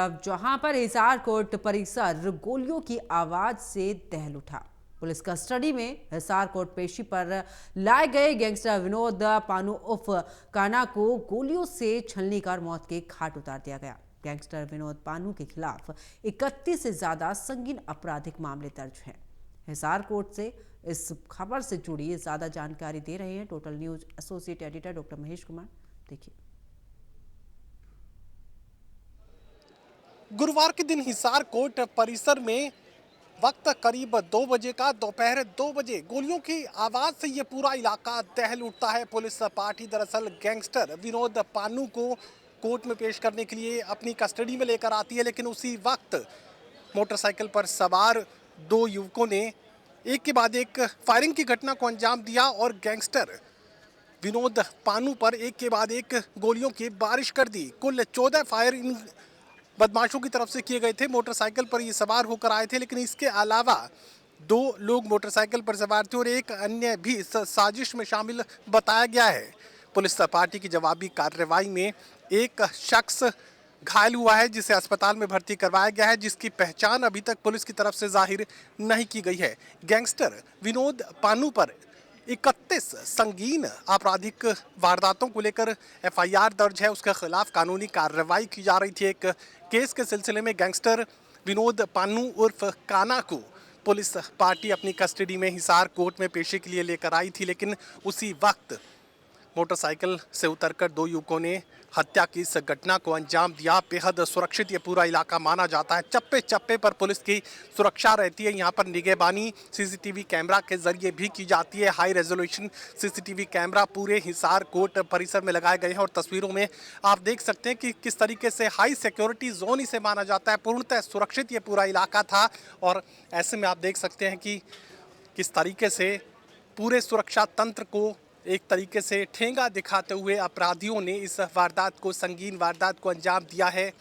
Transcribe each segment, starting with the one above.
अब जहां पर हिसार कोर्ट परिसर गोलियों की आवाज से दहल उठा। पुलिस कस्टडी में हिसार कोर्ट पेशी पर लाए गए गैंगस्टर विनोद पानू उर्फ काना को गोलियों से छलनी कर मौत के घाट उतार दिया गया। गैंगस्टर विनोद पानू के खिलाफ 31 से ज्यादा संगीन आपराधिक मामले दर्ज हैं। हिसार कोर्ट से इस खबर से जुड़ी ज्यादा जानकारी दे रहे हैं total news associate editor doctor Mahesh Kumar. देखिए। गुरुवार के दिन हिसार कोर्ट परिसर में वक्त करीब 2 बजे का, दोपहर 2 बजे गोलियों की आवाज से ये पूरा इलाका दहल उठता है। पुलिस पार्टी दरअसल गैंगस्टर विनोद पानू को कोर्ट में पेश करने के लिए अपनी कस्टडी में लेकर आती है, लेकिन उसी वक्त मोटरसाइकिल पर सवार 2 युवकों ने एक के बाद एक फायरिंग की घटना को अंजाम दिया और गैंगस्टर विनोद पानू पर एक के बाद एक गोलियों की बारिश कर दी। कुल 14 फायर इन बदमाशों की तरफ से किए गए थे। मोटरसाइकिल पर ये सवार होकर आए थे, लेकिन इसके अलावा 2 लोग मोटरसाइकिल पर सवार थे और एक अन्य भी इस साजिश में शामिल बताया गया है। पुलिस पार्टी की जवाबी कार्रवाई में एक शख्स घायल हुआ है, जिसे अस्पताल में भर्ती करवाया गया है, जिसकी पहचान अभी तक पुलिस की तरफ से जाहिर नहीं की गई है। गैंगस्टर विनोद पानू पर 31 संगीन आपराधिक वारदातों को लेकर एफआईआर दर्ज है। उसके खिलाफ कानूनी कार्रवाई की जा रही थी। एक केस के सिलसिले में गैंगस्टर विनोद पानू उर्फ काना को पुलिस पार्टी अपनी कस्टडी में हिसार कोर्ट में पेशी के लिए लेकर आई थी, लेकिन उसी वक्त मोटरसाइकिल से उतरकर 2 युवकों ने हत्या की इस घटना को अंजाम दिया। बेहद सुरक्षित ये पूरा इलाका माना जाता है। चप्पे चप्पे पर पुलिस की सुरक्षा रहती है। यहाँ पर निगहबानी सीसीटीवी कैमरा के जरिए भी की जाती है। हाई रेजोल्यूशन सीसीटीवी कैमरा पूरे हिसार कोर्ट परिसर में लगाए गए हैं और तस्वीरों में आप देख सकते हैं कि किस तरीके से हाई सिक्योरिटी जोन इसे माना जाता है। पूर्णतः सुरक्षित ये पूरा इलाका था और ऐसे में आप देख सकते हैं कि किस तरीके से पूरे सुरक्षा तंत्र को एक तरीके से ठेंगा दिखाते हुए अपराधियों ने इस वारदात को, संगीन वारदात को अंजाम दिया है।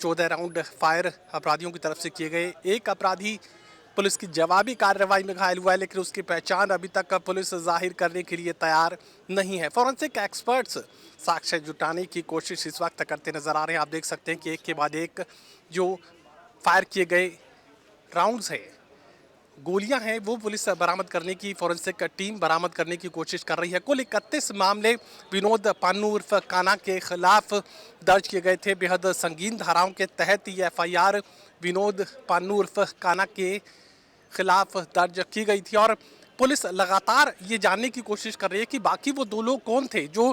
14 राउंड फायर अपराधियों की तरफ से किए गए। एक अपराधी पुलिस की जवाबी कार्रवाई में घायल हुआ है, लेकिन उसकी पहचान अभी तक पुलिस जाहिर करने के लिए तैयार नहीं है। फॉरेंसिक एक्सपर्ट्स साक्ष्य जुटाने की कोशिश इस वक्त करते नजर आ रहे हैं। आप देख सकते हैं कि एक के बाद एक जो फायर किए गए राउंड्स हैं, गोलियां हैं, वो पुलिस बरामद करने की, फॉरेंसिक टीम बरामद करने की कोशिश कर रही है। कुल 31 मामले विनोद पानू उर्फ काना के खिलाफ दर्ज किए गए थे। बेहद संगीन धाराओं के तहत ये एफआईआर विनोद पानू उर्फ काना के खिलाफ दर्ज की गई थी और पुलिस लगातार ये जानने की कोशिश कर रही है कि बाकी वो 2 लोग कौन थे जो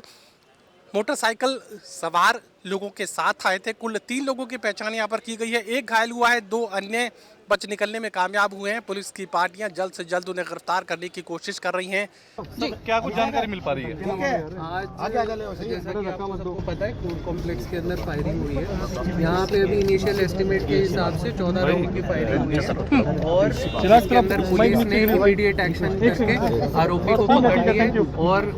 मोटरसाइकिल सवार लोगों के साथ आए थे। कुल 3 लोगों की पहचान यहाँ पर की गई है। एक घायल हुआ है, 2 अन्य बच निकलने में कामयाब हुए हैं। पुलिस की पार्टियां जल्द से जल्द उन्हें गिरफ्तार करने की कोशिश कर रही हैं। तो क्या कुछ जानकारी मिल पा रही है? आज जैसा कि आपको सबको पता है, कोर्ट कॉम्प्लेक्स के अंदर फायरिंग हुई है। यहाँ पे अभी इनिशियल एस्टिमेट के हिसाब से 14 राउंड की फायरिंग हुई है और इसके अंदर पुलिस ने इमीडिएट एक्शन करके आरोपी को पकड़ लिया है और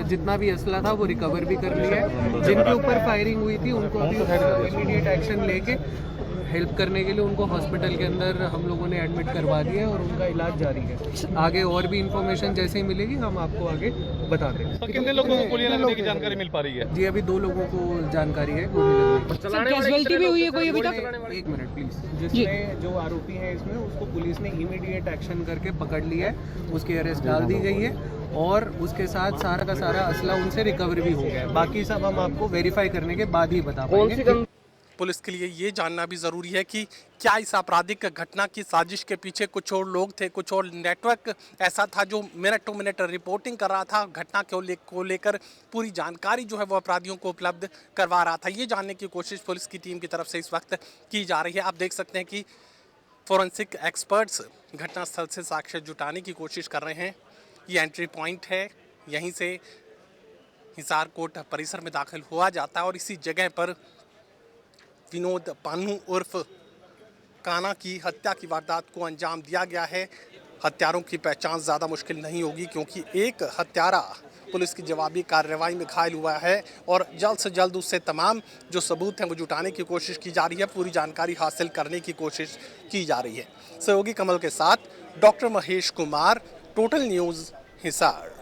जितना भी असला था वो रिकवर भी कर लिया है। जिनके ऊपर फायरिंग हुई थी उनको अभी इमीडिएट एक्शन लेके हेल्प करने के लिए उनको हॉस्पिटल के अंदर हम लोगों ने एडमिट करवा दिया है और उनका इलाज जारी है। आगे और भी इंफॉर्मेशन जैसे ही मिलेगी हम आपको आगे बता देंगे। तो कितने लोगों को गोलियां लगने की जानकारी मिल पा रही है? जी अभी 2 लोगों को जानकारी है गोली भी हुई है कोई अभी तक? एक मिनट प्लीज। जिसमें जो आरोपी है इसमें उसको पुलिस ने इमीडिएट एक्शन करके पकड़ लिया है, उसकी अरेस्ट डाल दी गई है और उसके साथ सारा का सारा असला उनसे रिकवर भी हो गया है। बाकी सब हम आपको वेरीफाई करने के बाद ही बता पाएंगे। पुलिस के लिए ये जानना भी ज़रूरी है कि क्या इस आपराधिक घटना की साजिश के पीछे कुछ और लोग थे, कुछ और नेटवर्क ऐसा था जो मिनट टू मिनट रिपोर्टिंग कर रहा था, घटना को लेकर पूरी जानकारी जो है वो अपराधियों को उपलब्ध करवा रहा था। ये जानने की कोशिश पुलिस की टीम की तरफ से इस वक्त की जा रही है। आप देख सकते हैं कि फॉरेंसिक एक्सपर्ट्स घटनास्थल से साक्ष्य जुटाने की कोशिश कर रहे हैं। ये एंट्री पॉइंट है, यहीं से हिसार कोर्ट परिसर में दाखिल हुआ जाता है और इसी जगह पर विनोद पानू उर्फ काना की हत्या की वारदात को अंजाम दिया गया है। हत्यारों की पहचान ज़्यादा मुश्किल नहीं होगी क्योंकि एक हत्यारा पुलिस की जवाबी कार्रवाई में घायल हुआ है और जल्द से जल्द उससे तमाम जो सबूत हैं वो जुटाने की कोशिश की जा रही है, पूरी जानकारी हासिल करने की कोशिश की जा रही है। सहयोगी कमल के साथ doctor Mahesh Kumar, total news Hisar.